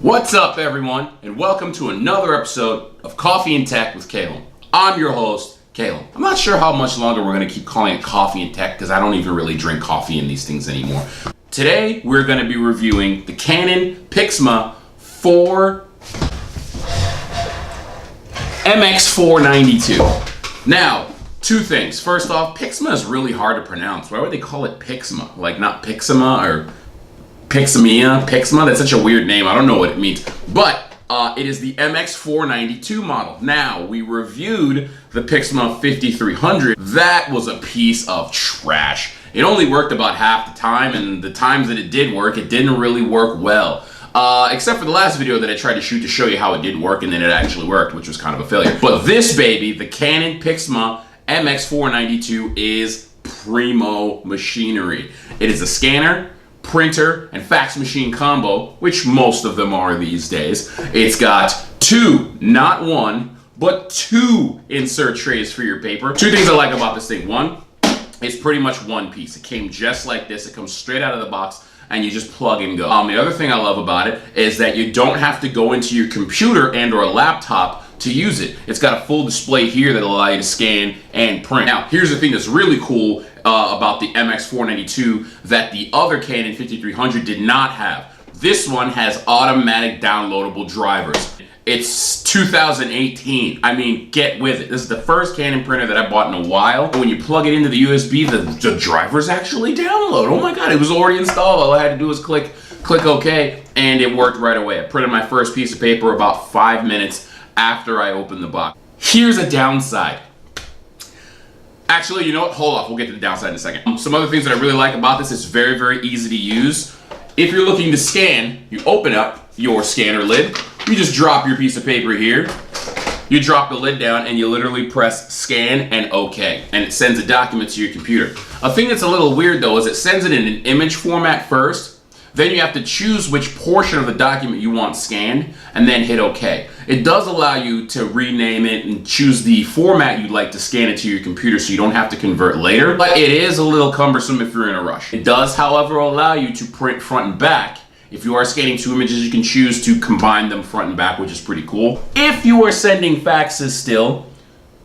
What's up, everyone, and welcome to another episode of Coffee and Tech with Caleb. I'm your host, Caleb. I'm not sure how much longer we're going to keep calling it Coffee and Tech because I don't even really drink coffee in these things anymore. Today, we're going to be reviewing the Canon MX492. Now, two things. First off, Pixma is really hard to pronounce. Why would they call it Pixma? Like, not Pixma or Pixma? That's such a weird name. I don't know what it means. But it is the MX492 model. Now, we reviewed the Pixma 5300. That was a piece of trash. It only worked about half the time, and the times that it did work, it didn't really work well. Except for the last video that I tried to shoot to show you how it did work, and then it actually worked, which was kind of a failure. But this baby, the Canon Pixma MX492, is primo machinery. It is a scanner, printer, and fax machine combo, which most of them are these days. It's got two, not one, but two insert trays for your paper. Two things I like about this thing. One, it's pretty much one piece. It came just like this. It comes straight out of the box, and you just plug and go. The other thing I love about it is that you don't have to go into your computer and or laptop to use it. It's got a full display here that'll allow you to scan and print. Now, here's the thing that's really cool about the MX492 that the other Canon 5300 did not have. This one has automatic downloadable drivers. It's 2018. I mean, get with it. This is the first Canon printer that I bought in a while. When you plug it into the USB, the drivers actually download. Oh my God, it was already installed. All I had to do was click OK, and it worked right away. I printed my first piece of paper about 5 minutes after I opened the box. Here's a downside. Actually, you know what? Hold off. We'll get to the downside in a second. Some other things that I really like about this is very, very easy to use. If you're looking to scan, you open up your scanner lid. You just drop your piece of paper here. You drop the lid down and you literally press scan and OK. And it sends a document to your computer. A thing that's a little weird though is it sends it in an image format first. Then you have to choose which portion of the document you want scanned and then hit OK. It does allow you to rename it and choose the format you'd like to scan it to your computer so you don't have to convert later. But it is a little cumbersome if you're in a rush. It does, however, allow you to print front and back. If you are scanning two images, you can choose to combine them front and back, which is pretty cool. If you are sending faxes still,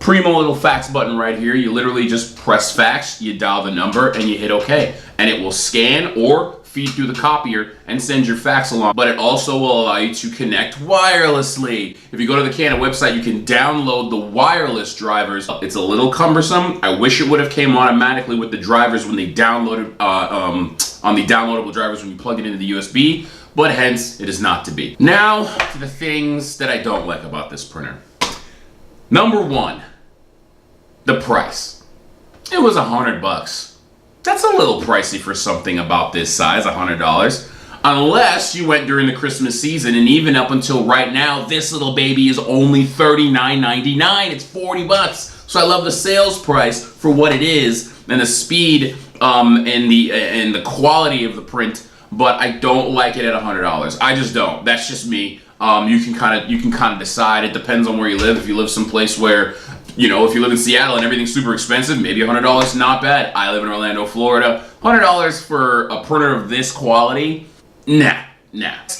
primo little fax button right here, you literally just press fax, you dial the number, and you hit OK. And it will scan or feed through the copier and send your fax along. But it also will allow you to connect wirelessly. If you go to the Canon website, you can download the wireless drivers. It's a little cumbersome. I wish it would have came automatically with the drivers when they downloaded on the downloadable drivers when you plug it into the USB, but hence it is not to be. Now to the things that I don't like about this printer. Number one, the price. It was $100. That's a little pricey for something about this size, $100. Unless you went during the Christmas season, and even up until right now, this little baby is only $39.99. It's $40. So I love the sales price for what it is, and the speed and the quality of the print, but I don't like it at $100. I just don't. That's just me. You can kind of decide. It depends on where you live. If you live someplace where, you know, if you live in Seattle and everything's super expensive, maybe $100 is not bad. I live in Orlando, Florida. $100 for a printer of this quality? Nah.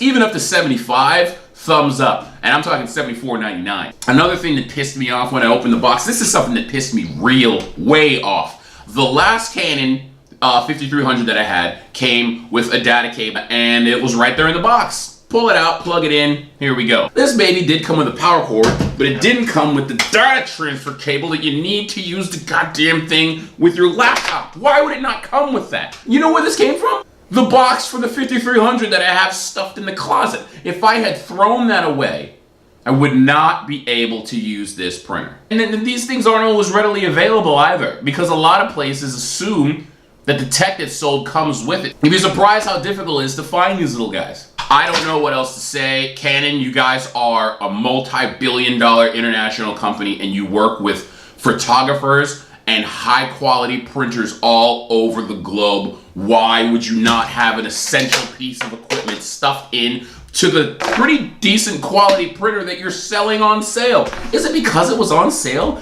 Even up to $75, thumbs up. And I'm talking $74.99. Another thing that pissed me off when I opened the box, this is something that pissed me way off. The last Canon 5300 that I had came with a data cable, and it was right there in the box. Pull it out, plug it in, here we go. This baby did come with a power cord, but it didn't come with the data transfer cable that you need to use the goddamn thing with your laptop. Why would it not come with that? You know where this came from? The box for the 5300 that I have stuffed in the closet. If I had thrown that away, I would not be able to use this printer. And then these things aren't always readily available either, because a lot of places assume that the tech that's sold comes with it. You'd be surprised how difficult it is to find these little guys. I don't know what else to say. Canon, you guys are a multi-billion-dollar international company, and you work with photographers and high-quality printers all over the globe. Why would you not have an essential piece of equipment stuffed in to the pretty decent quality printer that you're selling on sale? Is it because it was on sale?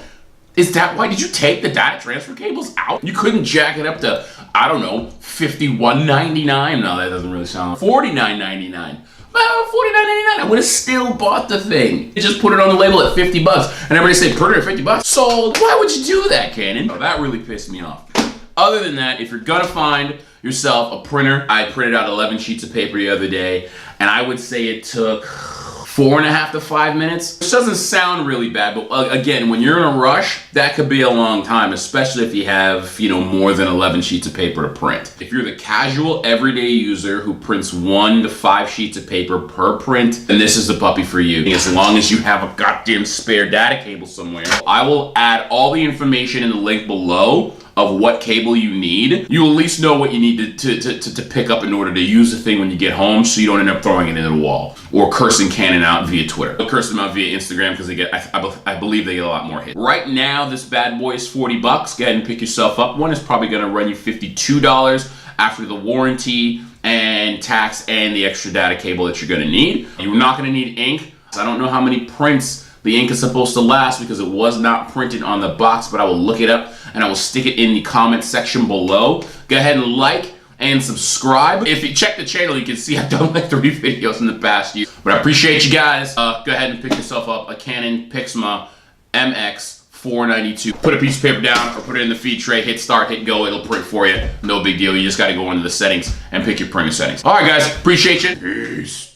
Is that why? Did you take the data transfer cables out? You couldn't jack it up to, I don't know, $51.99? No, that doesn't really sound. $49.99. $49.99. I would have still bought the thing. You just put it on the label at 50 bucks, and everybody say, printer at 50 bucks? Sold. Why would you do that, Canon? Oh, that really pissed me off. Other than that, if you're gonna find yourself a printer, I printed out 11 sheets of paper the other day, and I would say it took 4.5 to 5 minutes. Which doesn't sound really bad, but again, when you're in a rush, that could be a long time, especially if you have, more than 11 sheets of paper to print. If you're the casual, everyday user who prints 1 to 5 sheets of paper per print, then this is the puppy for you. As long as you have a goddamn spare data cable somewhere. I will add all the information in the link below of what cable you need. You at least know what you need to pick up in order to use the thing when you get home, so you don't end up throwing it into the wall or cursing Canon out via Twitter. I'll curse them out via Instagram because they get, I believe they get a lot more hits. Right now, this bad boy is 40 bucks. Go ahead and pick yourself up one. It's probably gonna run you $52 after the warranty and tax and the extra data cable that you're gonna need. You're not gonna need ink. I don't know how many prints the ink is supposed to last because it was not printed on the box, but I will look it up and I will stick it in the comment section below. Go ahead and like and subscribe. If you check the channel, you can see I've done like 3 videos in the past year. But I appreciate you guys. Go ahead and pick yourself up a Canon MX492. Put a piece of paper down or put it in the feed tray, hit start, hit go, it'll print for you. No big deal, you just gotta go into the settings and pick your printer settings. All right guys, appreciate you. Peace.